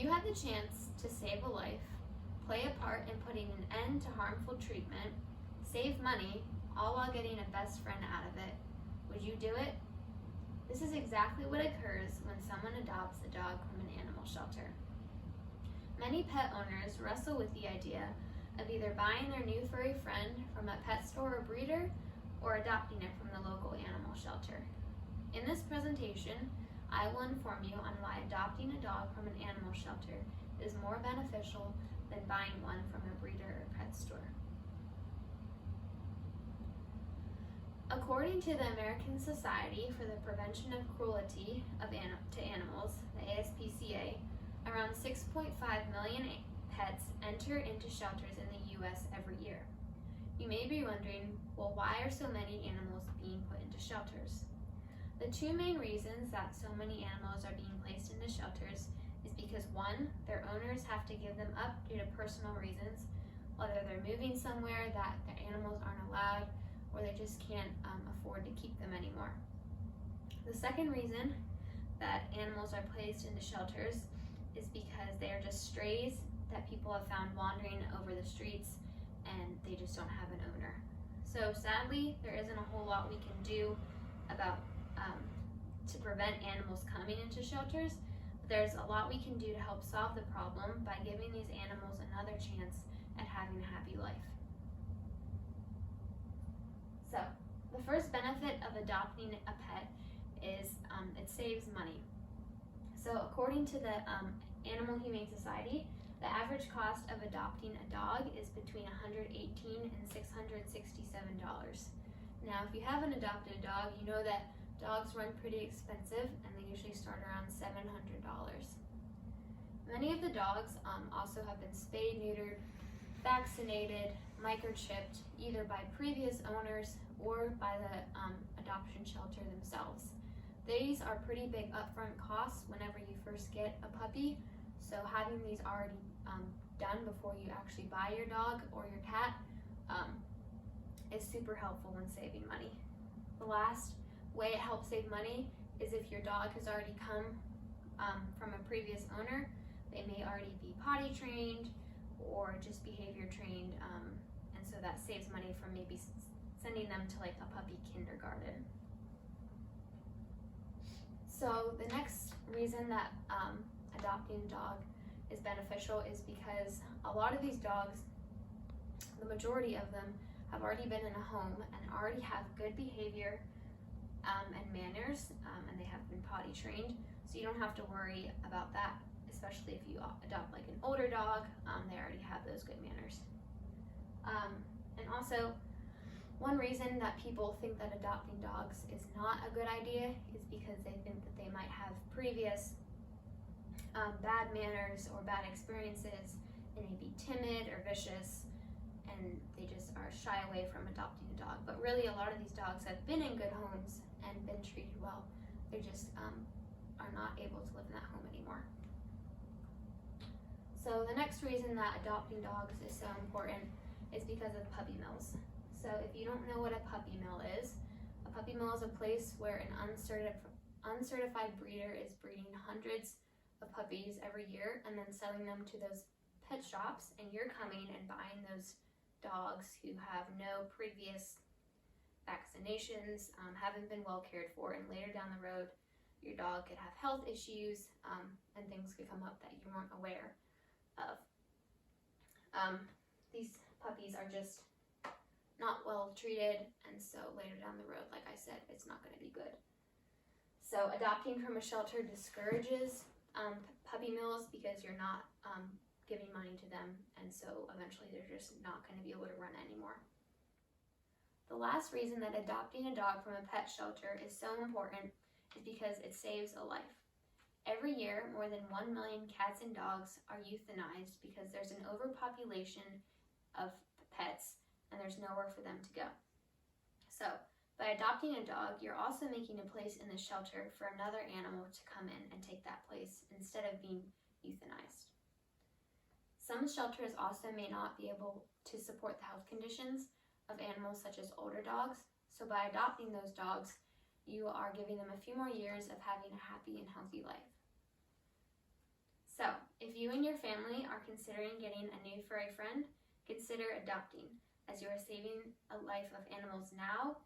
you had the chance to save a life, play a part in putting an end to harmful treatment, save money, all while getting a best friend out of it, would you do it? This is exactly what occurs when someone adopts a dog from an animal shelter. Many pet owners wrestle with the idea of either buying their new furry friend from a pet store or breeder, or adopting it from the local animal shelter. In this presentation, I will inform you on why adopting a dog from an animal shelter is more beneficial than buying one from a breeder or pet store. According to the American Society for the Prevention of Cruelty to Animals, the ASPCA, around 6.5 million pets enter into shelters in the U.S. every year. You may be wondering, well, why are so many animals being put into shelters? The two main reasons that so many animals are being placed into shelters is because one, their owners have to give them up due to personal reasons, whether they're moving somewhere that the animals aren't allowed, or they just can't afford to keep them anymore. The second reason that animals are placed into shelters is because they are just strays that people have found wandering over the streets and they just don't have an owner. So sadly, there isn't a whole lot we can do about to prevent animals coming into shelters, but there's a lot we can do to help solve the problem by giving these animals another chance at having a happy life. So, the first benefit of adopting a pet is it saves money. So according to the Animal Humane Society, the average cost of adopting a dog is between $118 and $667. Now, if you haven't adopted a dog, you know that dogs run pretty expensive and they usually start around $700. Many of the dogs also have been spayed, neutered, vaccinated, microchipped, either by previous owners or by the adoption shelter themselves. These are pretty big upfront costs whenever you first get a puppy, so having these already done before you actually buy your dog or your cat is super helpful when saving money. The last way it helps save money is if your dog has already come from a previous owner. They may already be potty trained or just behavior trained, and so that saves money from maybe sending them to like a puppy kindergarten. So the next reason that adopting a dog is beneficial is because a lot of these dogs, the majority of them, have already been in a home and already have good behavior and manners, and they have been potty trained, so you don't have to worry about that, especially if you adopt like an older dog. They already have those good manners. And also, one reason that people think that adopting dogs is not a good idea is because they think that they might have previous bad manners or bad experiences, and may be timid or vicious, and they just are shy away from adopting a dog. But really, a lot of these dogs have been in good homes and been treated well. They just are not able to live in that home anymore. So the next reason that adopting dogs is so important is because of puppy mills. So if you don't know what a puppy mill is a place where an uncertified breeder is breeding hundreds of puppies every year and then selling them to those pet shops, and you're coming and buying those dogs who have no previous vaccinations, haven't been well cared for, and later down the road your dog could have health issues and things could come up that you weren't aware of. These puppies are just not well treated, and so later down the road, like I said, it's not going to be good. So adopting from a shelter discourages puppy mills because you're not giving money to them, and so eventually they're just not going to be able to run anymore. The last reason that adopting a dog from a pet shelter is so important is because it saves a life. Every year, more than 1 million cats and dogs are euthanized because there's an overpopulation of pets and there's nowhere for them to go. So, by adopting a dog, you're also making a place in the shelter for another animal to come in and take that place instead of being euthanized. Some shelters also may not be able to support the health conditions of animals such as older dogs, so by adopting those dogs, you are giving them a few more years of having a happy and healthy life. So, If you and your family are considering getting a new furry friend, consider adopting, as you are saving a life of animals now